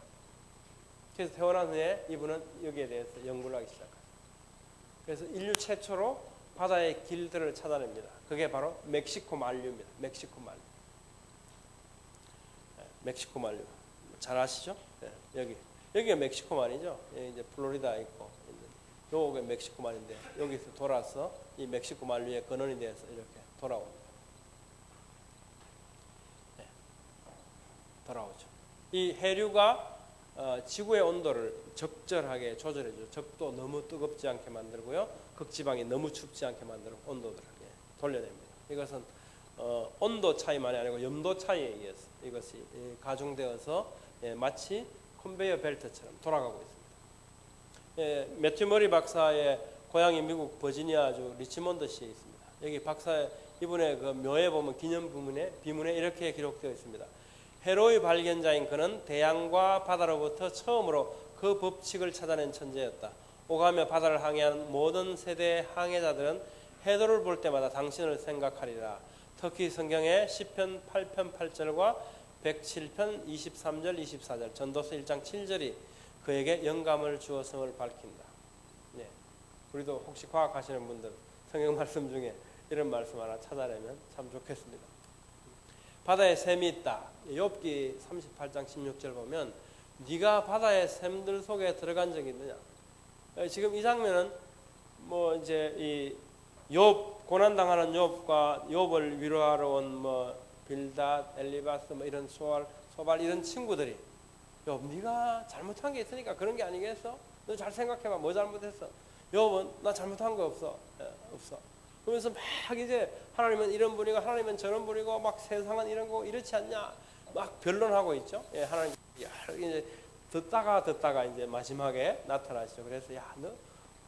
그래서 태어난 후에 이분은 여기에 대해서 연구를 하기 시작합니다. 그래서 인류 최초로 바다의 길들을 찾아냅니다. 그게 바로 멕시코 만류입니다. 멕시코 만류. 멕시코 만류. 잘 아시죠? 여기가 멕시코만이죠. 여기 이제 플로리다 있고 요게 멕시코만인데 여기서 돌아서 이 멕시코 만류의 근원이 돼서 이렇게 돌아옵니다. 돌아오죠. 이 해류가 지구의 온도를 적절하게 조절해줘. 적도 너무 뜨겁지 않게 만들고요. 극지방이 너무 춥지 않게 만드는 온도들을 돌려냅니다. 이것은 온도 차이만이 아니고 염도 차이에 의해서 이것이 가중되어서 마치 컨베이어 벨트처럼 돌아가고 있습니다. 매튜 머리 박사의 고향이 미국 버지니아주 리치몬드시에 있습니다. 여기 박사 이분의 그 묘에 보면 기념 비문에 이렇게 기록되어 있습니다. 해로의 발견자인 그는 대양과 바다로부터 처음으로 그 법칙을 찾아낸 천재였다. 오가며 바다를 항해한 모든 세대의 항해자들은 해도를 볼 때마다 당신을 생각하리라. 특히 성경의 시편 8편 8절과 107편 23절 24절 전도서 1장 7절이 그에게 영감을 주었음을 밝힌다. 우리도 혹시 과학하시는 분들 성경 말씀 중에 이런 말씀 하나 찾아내면 참 좋겠습니다. 바다에 샘이 있다. 욥기 38장 16절 보면 네가 바다의 샘들 속에 들어간 적이 있느냐. 지금 이 장면은 뭐 이제 이 욥 고난 당하는 욥과 욥을 위로하러 온 뭐 빌닷, 엘리바스 뭐 이런 소발 이런 친구들이 욥 네가 잘못한 게 있으니까 그런 게 아니겠어? 너 잘 생각해봐. 뭐 잘못했어? 욥은 나 잘못한 거 없어. 없어. 그러면서 막 이제 하나님은 이런 분이고 하나님은 저런 분이고 막 세상은 이런 거 이렇지 않냐 막 변론하고 있죠. 예, 하나님 이제 듣다가 이제 마지막에 나타나시죠. 그래서 야, 너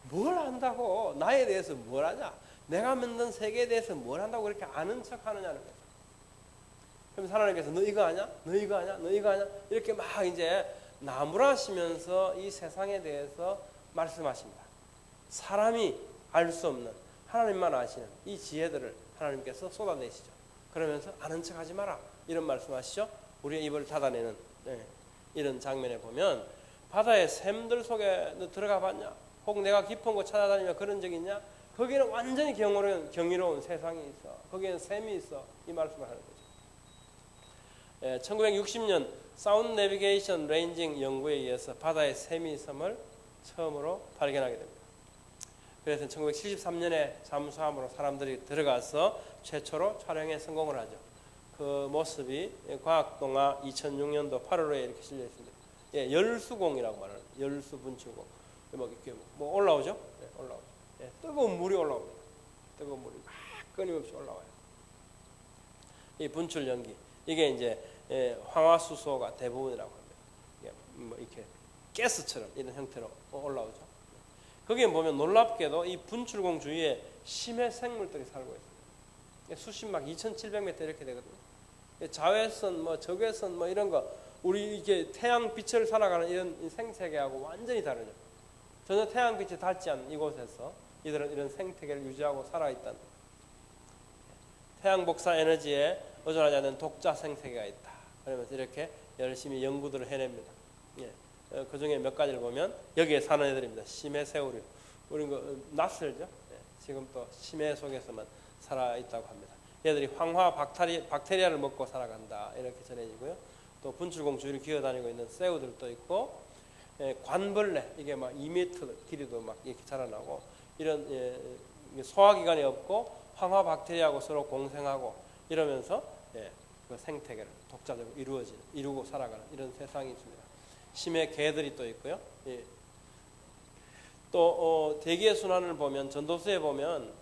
뭘 안다고 나에 대해서 뭘 아냐? 내가 만든 세계에 대해서 뭘 안다고 그렇게 아는 척 하느냐는 거죠. 그러면서 하나님께서 너 이거 아냐? 너 이거 아냐? 너 이거 아냐? 이렇게 막 이제 나무라시면서 이 세상에 대해서 말씀하십니다. 사람이 알 수 없는 하나님만 아시는 이 지혜들을 하나님께서 쏟아내시죠. 그러면서 아는 척 하지 마라 이런 말씀하시죠. 우리의 입을 닫아내는 이런 장면에 보면 바다의 샘들 속에 너 들어가 봤냐? 혹 내가 깊은 곳 찾아다니며 그런 적 있냐? 거기는 완전히 경이로운 세상이 있어. 거기에는 샘이 있어. 이 말씀을 하는 거죠. 1960년 사운드 내비게이션 레인징 연구에 의해서 바다의 샘이 있음을 처음으로 발견하게 됩니다. 그래서 1973년에 잠수함으로 사람들이 들어가서 최초로 촬영에 성공을 하죠. 그 모습이 과학동화 2006년도 8월호에 이렇게 실려 있습니다. 예, 열수공이라고 말하는 열수분출공. 뭐 이렇게 뭐 올라오죠? 네, 올라오죠. 예, 뜨거운 물이 올라옵니다. 뜨거운 물이 막 끊임없이 올라와요. 이 분출 연기 이게 이제 황화수소가 대부분이라고 합니다. 이게 뭐 이렇게 가스처럼 이런 형태로 올라오죠. 거기에 보면 놀랍게도 이 분출공 주위에 심해 생물들이 살고 있어요. 수심막 2,700m 이렇게 되거든요. 자외선, 뭐 적외선, 뭐 이런 거 우리 이게 태양 빛을 살아가는 이런 생태계하고 완전히 다르죠. 전혀 태양 빛이 닿지 않는 이곳에서 이들은 이런 생태계를 유지하고 살아있다는. 태양 복사 에너지에 의존하지 않는 독자 생태계가 있다. 그러면서 이렇게 열심히 연구들을 해냅니다. 예. 그 중에 몇 가지를 보면 여기에 사는 애들입니다. 심해 새우류. 우리 낯설죠. 예. 지금 또 심해 속에서만 살아있다고 합니다. 얘들이 황화 박테리아를 먹고 살아간다 이렇게 전해지고요. 또 분출공 주위를 기어다니고 있는 새우들도 있고, 관벌레 이게 막 2m 길이도 막 이렇게 자라나고 이런 소화기관이 없고 황화 박테리아하고 서로 공생하고 이러면서 그 생태계를 독자적으로 이루고 살아가는 이런 세상이 있습니다. 심해 개들이 또 있고요. 예. 또 대기의 순환을 보면 전도서에 보면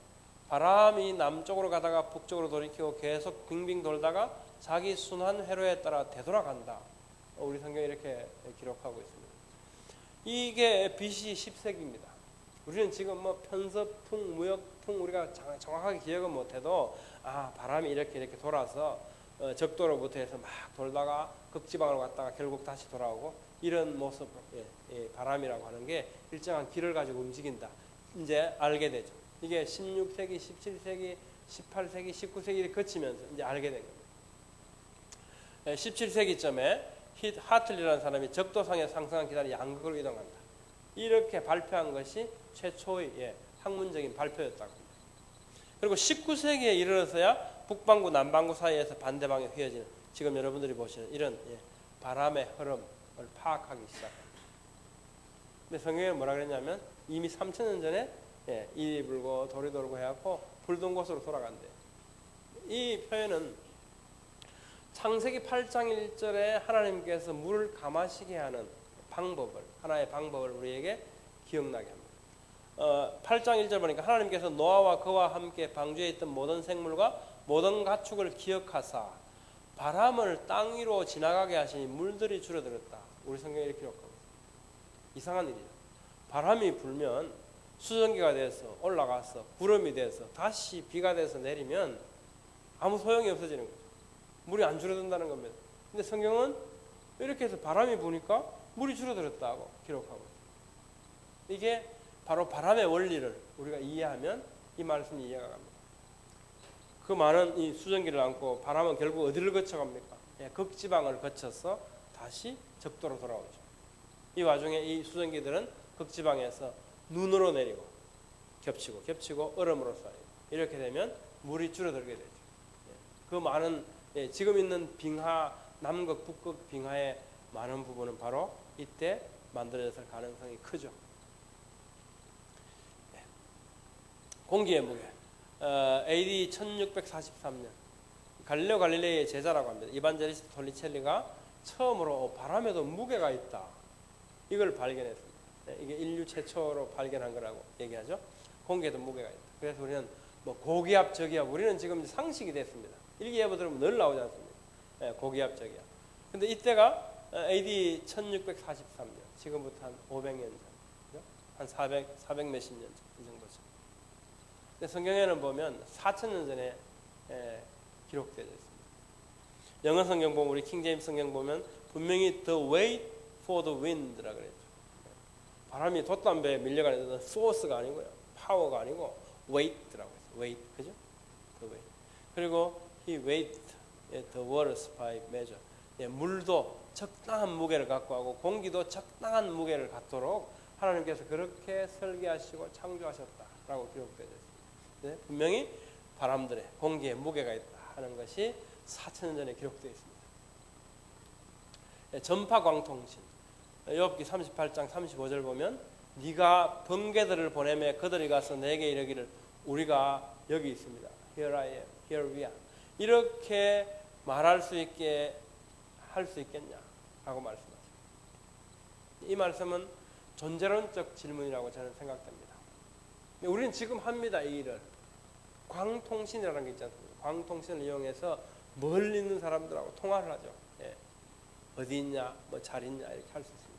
바람이 남쪽으로 가다가 북쪽으로 돌이키고 계속 빙빙 돌다가 자기 순환 회로에 따라 되돌아간다. 우리 성경이 이렇게 기록하고 있습니다. 이게 BC 10세기입니다. 우리는 지금 뭐 편서풍, 무역풍 우리가 정확하게 기억은 못해도 바람이 이렇게 돌아서 적도로부터 해서 막 돌다가 극지방으로 갔다가 결국 다시 돌아오고 이런 모습으로 바람이라고 하는 게 일정한 길을 가지고 움직인다. 이제 알게 되죠. 이게 16세기, 17세기, 18세기, 19세기를 거치면서 이제 알게 된 겁니다. 17세기쯤에 하틀리라는 사람이 적도상에 상승한 기단이 양극으로 이동한다. 이렇게 발표한 것이 최초의 학문적인 발표였다고 합니다. 그리고 19세기에 이르러서야 북반구, 남반구 사이에서 반대방에 휘어지는 지금 여러분들이 보시는 이런 바람의 흐름을 파악하기 시작합니다. 근데 성경에 뭐라 그랬냐면 이미 3,000년 전에 이리 불고 돌이 돌고 해갖고 불던 곳으로 돌아간대요. 이 표현은 창세기 8장 1절에 하나님께서 물을 감하시게 하는 하나의 방법을 우리에게 기억나게 합니다. 8장 1절 보니까 하나님께서 노아와 그와 함께 방주에 있던 모든 생물과 모든 가축을 기억하사 바람을 땅 위로 지나가게 하시니 물들이 줄어들었다. 우리 성경에 이렇게 기록하고 있습니다. 이상한 일이죠. 바람이 불면 수증기가 돼서 올라가서 구름이 돼서 다시 비가 돼서 내리면 아무 소용이 없어지는 거죠. 물이 안 줄어든다는 겁니다. 근데 성경은 이렇게 해서 바람이 부니까 물이 줄어들었다고 기록하고 있습니다. 이게 바로 바람의 원리를 우리가 이해하면 이 말씀이 이해가 갑니다. 그 많은 이 수증기를 안고 바람은 결국 어디를 거쳐갑니까? 극지방을 거쳐서 다시 적도로 돌아오죠. 이 와중에 이 수증기들은 극지방에서 눈으로 내리고 겹치고 얼음으로 쌓이고 이렇게 되면 물이 줄어들게 되죠. 그 많은 지금 있는 빙하, 남극, 북극 빙하의 많은 부분은 바로 이때 만들어졌을 가능성이 크죠. 공기의 무게. AD 1643년 갈릴레오 갈릴레이의 제자라고 합니다. 이반제리스트 톨리첼리가 처음으로 바람에도 무게가 있다. 이걸 발견했습니다. 이게 인류 최초로 발견한 거라고 얘기하죠. 공기에도 무게가 있다. 그래서 우리는 뭐 고기압, 저기압, 우리는 지금 상식이 됐습니다. 일기예보 들으면 늘 나오지 않습니까? 고기압, 저기압. 근데 이때가 AD 1643년, 지금부터 한 500년 전, 그죠? 한 400 몇십 년 전, 이 정도죠. 근데 성경에는 보면 4,000년 전에 기록되어 있습니다. 영어 성경 보면, 우리 킹제임스 성경 보면 분명히 the weight for the wind라 그랬죠. 바람이 돛담배에 밀려가는 데는 force가 아니고요, 파워가 아니고 weight라고 했어요. weight, 그죠? the weight. 그리고 he weighed the waters by measure. 물도 적당한 무게를 갖고 하고 공기도 적당한 무게를 갖도록 하나님께서 그렇게 설계하시고 창조하셨다라고 기록되어 있습니다. 분명히 바람들의 공기에 무게가 있다 하는 것이 4,000년 전에 기록되어 있습니다. 전파광통신 욥기 38장 35절 보면 네가 번개들을 보내매 그들이 가서 내게 이르기를 우리가 여기 있습니다. Here I am, here we are. 이렇게 말할 수 있게 할 수 있겠냐라고 말씀하십니다. 이 말씀은 존재론적 질문이라고 저는 생각됩니다. 우리는 지금 합니다. 이 일을. 광통신이라는 게 있지 않습니까? 광통신을 이용해서 멀리 있는 사람들하고 통화를 하죠. 어디 있냐, 뭐 잘 있냐 이렇게 할 수 있습니다.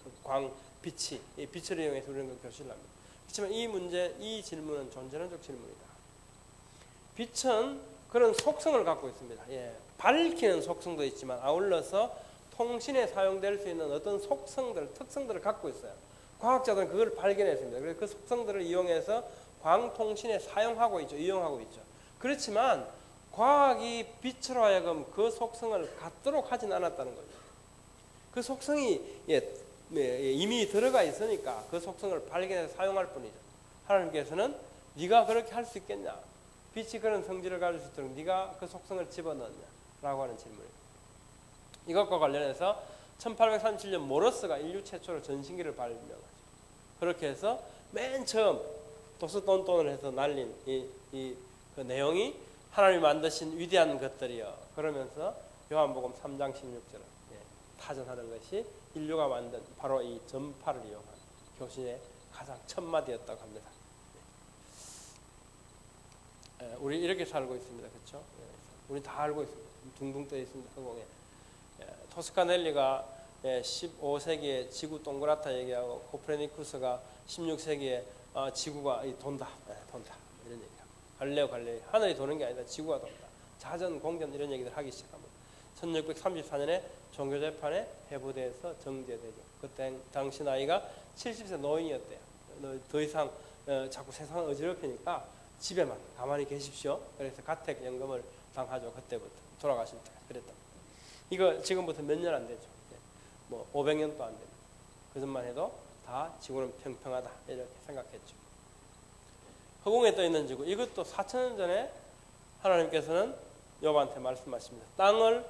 그 광, 빛이, 이 빛을 이용해서 우리는 그 교실을 합니다. 그렇지만 이 문제, 이 질문은 존재론적 질문이다. 빛은 그런 속성을 갖고 있습니다. 밝히는 속성도 있지만 아울러서 통신에 사용될 수 있는 어떤 속성들, 특성들을 갖고 있어요. 과학자들은 그걸 발견했습니다. 그래서 그 속성들을 이용해서 광통신에 사용하고 있죠. 이용하고 있죠. 그렇지만 과학이 빛으로 하여금 그 속성을 갖도록 하진 않았다는 거죠. 그 속성이 이미 들어가 있으니까 그 속성을 발견해서 사용할 뿐이죠. 하나님께서는 네가 그렇게 할 수 있겠냐? 빛이 그런 성질을 가질 수 있도록 네가 그 속성을 집어넣느냐라고 하는 질문입니다. 이것과 관련해서 1837년 모러스가 인류 최초로 전신기를 발명하죠. 그렇게 해서 맨 처음 도스돈돈을 해서 날린 그 내용이 하나님이 만드신 위대한 것들이요. 그러면서 요한복음 3장 16절을 타전하는 것이 인류가 만든 바로 이 전파를 이용한 교신의 가장 첫마디였다고 합니다. 우리 이렇게 살고 있습니다. 그렇죠? 우리 다 알고 있습니다. 둥둥 떠 있습니다. 허공에. 토스카넬리가 15세기에 지구 동그랗다 얘기하고 코페르니쿠스가 16세기에 지구가 돈다 이런 얘기하고 갈릴레오 갈릴레이 하늘이 도는 게 아니다. 지구가 돈다. 자전, 공전 이런 얘기들 하기 시작합니다. 1634년에 종교재판에 해부돼서 정제되죠. 그때 당시 나이가 70세 노인이었대요. 더 이상 자꾸 세상을 어지럽히니까 집에만 가만히 계십시오. 그래서 가택연금을 당하죠. 그때부터 돌아가실 때 그랬다. 이거 지금부터 몇 년 안 되죠. 뭐 500년도 안 됩니다. 그것만 해도 다 지구는 평평하다 이렇게 생각했죠. 허공에 떠 있는 지구 이것도 4,000년 전에 하나님께서는 욥한테 말씀하십니다. 땅을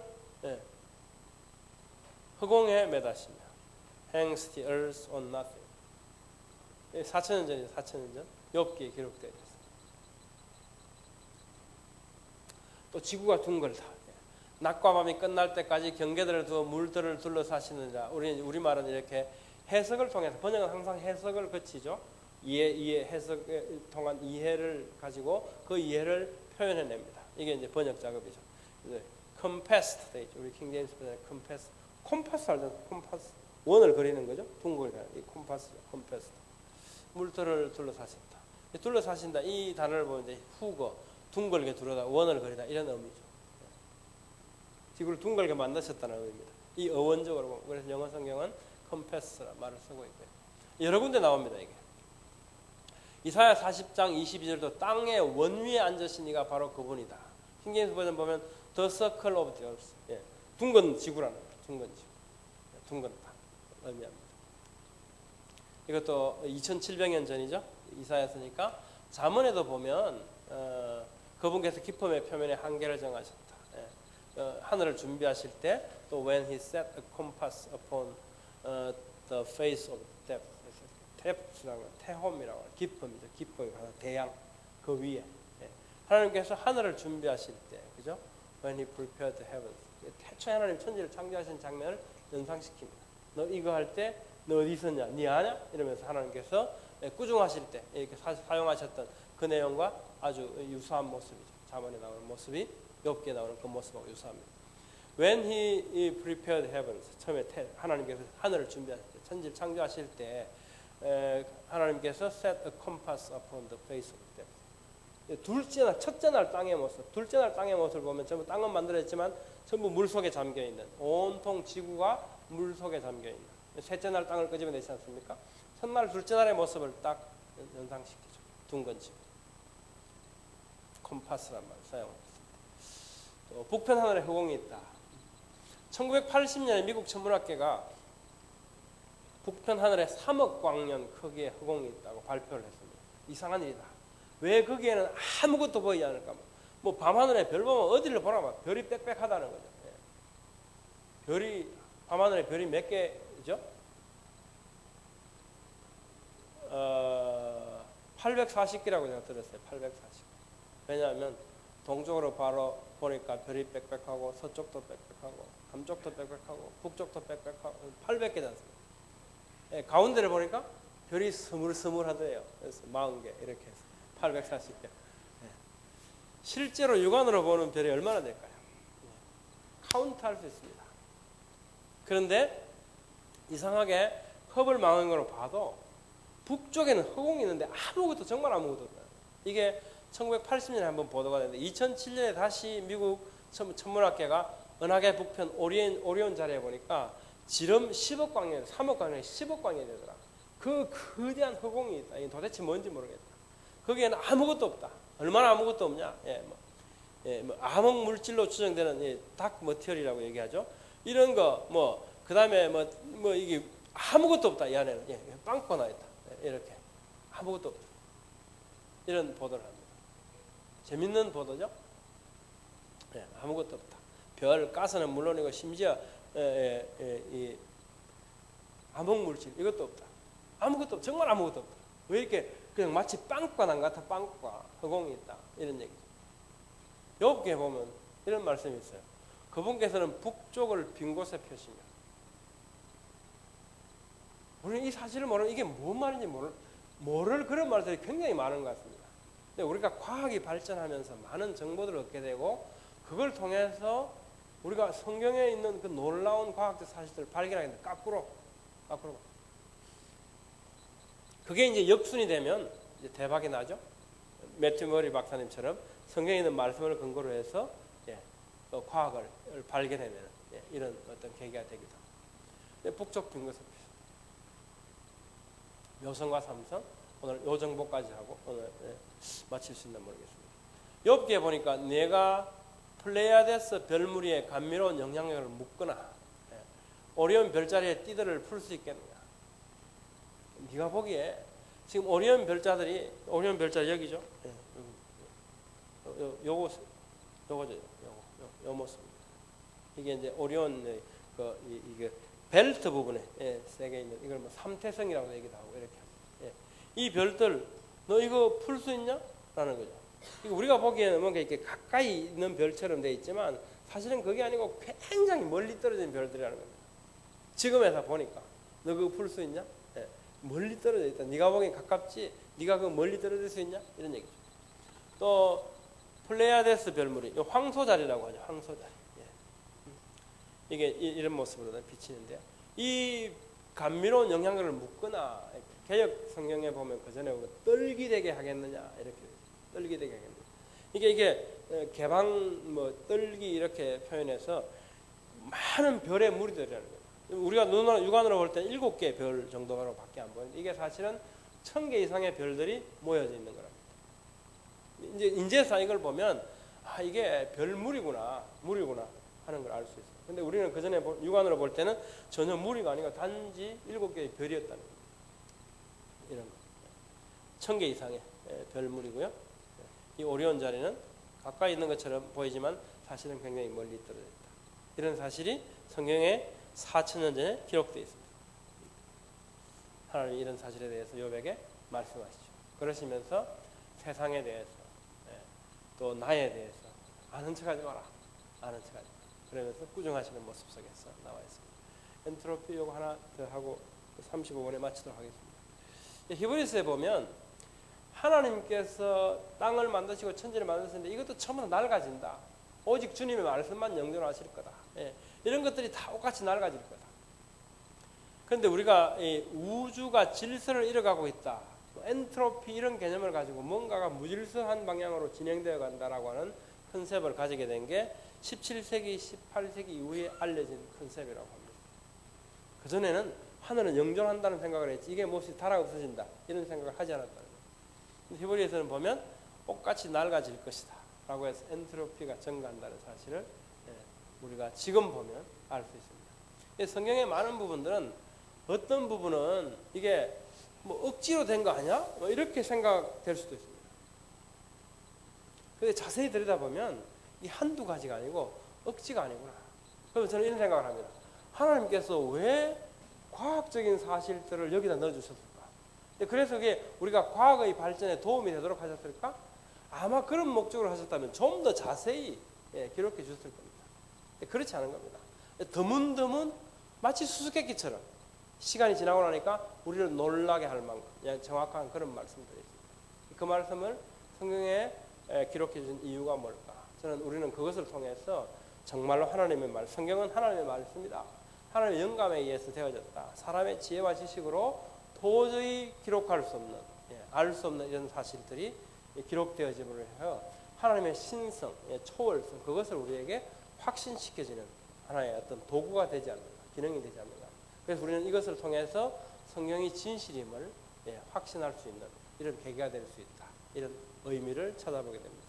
허공에 매다시며 hangs the earth on nothing. 4,000년 전이죠. 4,000년 전 욥기에 기록되어 있습니다. 또 지구가 둥글다. 낮과 밤이 끝날 때까지 경계들을 두어 물들을 둘러사시느니라. 우리말은 이렇게 해석을 통해서 번역은 항상 해석을 거치죠. 해석에 통한 이해를 가지고 그 이해를 표현해냅니다. 이게 이제 번역 작업이죠. compassed 돼 있죠. 우리 킹제임스 compass, 콤파스 알죠? 콤파스 원을 그리는 거죠. 둥글게 이 콤파스, compassed. 물들을 둘러사신다. 둘러사신다 이 단어를 보면 이제 후거, 둥글게 두르다, 원을 그리다 이런 의미죠. 지구를 둥글게 만드셨다는 의미입니다. 이 어원적으로 보면 그래서 영어 성경은 compass라 말을 쓰고 있고요. 여러 군데 나옵니다. 이게 이사야 40장 22절도 땅의 원위에 앉으신 이가 바로 그분이다. 킹제임스 버전 보면 the circle of the earth. 둥근 지구라는 거예요. 둥근 지구. 둥근 땅 의미합니다. 이것도 2700년 전이죠. 이사야서니까 잠언에도 보면 그분께서 기쁨의 표면에 한계를 정하셨다. 하늘을 준비하실 때 또 when he set a compass upon the face of depth, depth라고 태홈이라고 기쁨이죠. 기쁨이 가장 대양 그 위에 하나님께서 하늘을 준비하실 때, 그죠? When he prepared the heavens, 태초에 하나님 천지를 창조하신 장면을 연상시킵니다. 너 이거 할 때 너 어디 있었냐? 니 아냐? 이러면서 하나님께서 꾸중하실 때 이렇게 사용하셨던 그 내용과 아주 유사한 모습이죠. 잠언에 나오는 모습이 욥기에 나오는 그 모습하고 유사합니다. When he prepared heavens, 처음에 하나님께서 하늘을 준비하실 때, 천지를 창조하실 때 하나님께서 set a compass upon the face of depth. 첫째 날 땅의 모습, 둘째 날 땅의 모습을 보면 전부 땅은 만들어졌지만 전부 물 속에 잠겨 있는, 온통 지구가 물 속에 잠겨 있는. 셋째 날 땅을 끄집어내지 않습니까? 첫날, 둘째 날의 모습을 딱 연상시키죠. 둥근 지구. 컴파스란 말을 사용합니다. 또 북편 하늘에 허공이 있다. 1980년에 미국 천문학계가 북편 하늘에 3억 광년 크기의 허공이 있다고 발표를 했습니다. 이상한 일이다. 왜 거기에는 아무것도 보이지 않을까? 뭐 밤하늘에 별 보면 어디를 보라면 별이 빽빽하다는 거죠. 별이 밤하늘에 별이 몇 개죠? 840개라고 제가 들었어요. 840개. 왜냐하면 동쪽으로 바로 보니까 별이 빽빽하고 서쪽도 빽빽하고 남쪽도 빽빽하고 북쪽도 빽빽하고 800개 않습니까? 가운데를 보니까 별이 스물스물하대요. 그래서 40개 이렇게 해서 840개. 실제로 육안으로 보는 별이 얼마나 될까요? 카운트할 수 있습니다. 그런데 이상하게 허블 망원경으로 봐도 북쪽에는 허공이 있는데 아무것도 정말 아무것도 없어요. 이게 1980년에 한번 보도가 됐는데 2007년에 다시 미국 천문학계가 은하계 북편 오리온 자리에 보니까 지름 10억 광년, 3억 광년이 10억 광년이 되더라. 그 거대한 허공이 있다. 이게 도대체 뭔지 모르겠다. 거기에는 아무것도 없다. 얼마나 아무것도 없냐? 암흑 물질로 추정되는 닥 머티리얼이라고 얘기하죠. 이런 거 그다음에 이게 아무것도 없다. 이 안에는 빵꾸가 나 있다. 이렇게 아무것도 없다. 이런 보도를 합니다. 재밌는 보도죠. 아무것도 없다. 별, 가스는 물론이고 심지어 이 암흑 물질 이것도 없다. 아무것도 없다. 정말 아무것도 없다. 왜 이렇게 그냥 마치 빵꾸가 난 것 같아. 빵꾸가 허공이 있다. 이런 얘기죠. 욥기에 보면 이런 말씀이 있어요. 그분께서는 북쪽을 빈 곳에 펴시며 우리는 이 사실을 모르면 이게 뭔 말인지 모를 그런 말들이 굉장히 많은 것 같습니다. 근데 우리가 과학이 발전하면서 많은 정보들을 얻게 되고 그걸 통해서 우리가 성경에 있는 그 놀라운 과학적 사실들을 발견하게 되는데 거꾸로 그게 이제 역순이 되면 이제 대박이 나죠. 매튜 머리 박사님처럼 성경에 있는 말씀을 근거로 해서 과학을 발견하면 이런 어떤 계기가 되기도 합니다. 북쪽 빈 것을 묘성과 삼성 오늘 요 정보까지 하고 오늘 마칠 수 있나 모르겠습니다. 욥기에 보니까 내가 플레이아데스 별무리의 감미로운 영향력을 묶거나 오리온 별자리의 띠들을 풀 수 있겠느냐. 네가 보기에 지금 오리온 별자리 여기죠. 요거죠. 요 모습입니다. 이게 이제 오리온 이게 벨트 부분에 세게 있는 이걸 삼태성이라고 얘기도 하고 이렇게 합니다. 이 별들 너 이거 풀 수 있냐? 라는 거죠. 이거 우리가 보기에는 뭔가 이렇게 가까이 있는 별처럼 되어 있지만 사실은 그게 아니고 굉장히 멀리 떨어진 별들이라는 겁니다. 지금에서 보니까 너 그거 풀 수 있냐? 멀리 떨어져 있다. 네가 보기엔 가깝지? 네가 그거 멀리 떨어질 수 있냐? 이런 얘기죠. 또 플레이아데스 별무리 황소자리라고 하죠. 황소자리. 이게 이런 모습으로 비치는데요. 이 감미로운 영향력을 묶거나 개역 성경에 보면 그 전에 떨기되게 하겠느냐 이렇게 떨기되게 하겠느냐. 이게 개방 떨기 이렇게 표현해서 많은 별의 무리들이라는 거예요. 우리가 육안으로 볼 때는 7개의 별 정도밖에 안 보이는데 이게 사실은 1000개 이상의 별들이 모여져 있는 거랍니다. 이제 인제사 이걸 보면 이게 별 무리구나 하는 걸 알 수 있어요. 근데 우리는 그 전에 육안으로 볼 때는 전혀 무리가 아니고 단지 7개의 별이었다는 거예요. 이런 거. 1000개 이상의 별물이고요. 이 오리온 자리는 가까이 있는 것처럼 보이지만 사실은 굉장히 멀리 떨어져 있다. 이런 사실이 성경에 4,000년 전에 기록되어 있습니다. 하나님이 이런 사실에 대해서 욥에게 말씀하시죠. 그러시면서 세상에 대해서 또 나에 대해서 아는 척하지 마라. 아는 척하지 마라. 그러면서 꾸중하시는 모습 속에서 나와 있습니다. 엔트로피 요거 하나 더 하고 35번에 마치도록 하겠습니다. 히브리서에 보면 하나님께서 땅을 만드시고 천지를 만드셨는데 이것도 처음부터 낡아진다. 오직 주님의 말씀만 영존하실 거다. 이런 것들이 다 똑같이 낡아질 거다. 그런데 우리가 이 우주가 질서를 잃어가고 있다. 엔트로피 이런 개념을 가지고 뭔가가 무질서한 방향으로 진행되어 간다라고 하는 컨셉을 가지게 된 게 17세기, 18세기 이후에 알려진 컨셉이라고 합니다. 그전에는 하늘은 영존한다는 생각을 했지 이게 몹시 달아 없어진다 이런 생각을 하지 않았다는 거예요. 히브리서는 보면 똑같이 낡아질 것이다 라고 해서 엔트로피가 증가한다는 사실을 우리가 지금 보면 알 수 있습니다. 성경의 많은 부분들은 어떤 부분은 이게 뭐 억지로 된 거 아니야? 뭐 이렇게 생각될 수도 있습니다. 근데 자세히 들여다보면 이 한두 가지가 아니고 억지가 아니구나. 그래서 저는 이런 생각을 합니다. 하나님께서 왜 과학적인 사실들을 여기다 넣어주셨을까? 그래서 그게 우리가 과학의 발전에 도움이 되도록 하셨을까? 아마 그런 목적으로 하셨다면 좀 더 자세히 기록해 주셨을 겁니다. 그렇지 않은 겁니다. 드문드문 마치 수수께끼처럼 시간이 지나고 나니까 우리를 놀라게 할 만큼 정확한 그런 말씀들이 있습니다. 그 말씀을 성경에 기록해 준 이유가 뭘까? 저는 우리는 그것을 통해서 정말로 하나님의 말, 성경은 하나님의 말씀이다. 하나님의 영감에 의해서 되어졌다. 사람의 지혜와 지식으로 도저히 기록할 수 없는, 알 수 없는 이런 사실들이 기록되어짐으로 해서 하나님의 신성, 초월성, 그것을 우리에게 확신시켜주는 하나의 어떤 도구가 되지 않는가, 기능이 되지 않는가. 그래서 우리는 이것을 통해서 성경이 진실임을 확신할 수 있는 이런 계기가 될 수 있다. 이런 의미를 찾아보게 됩니다.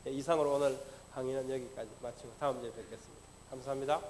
이상으로 오늘 강의는 여기까지 마치고 다음 주에 뵙겠습니다. 감사합니다.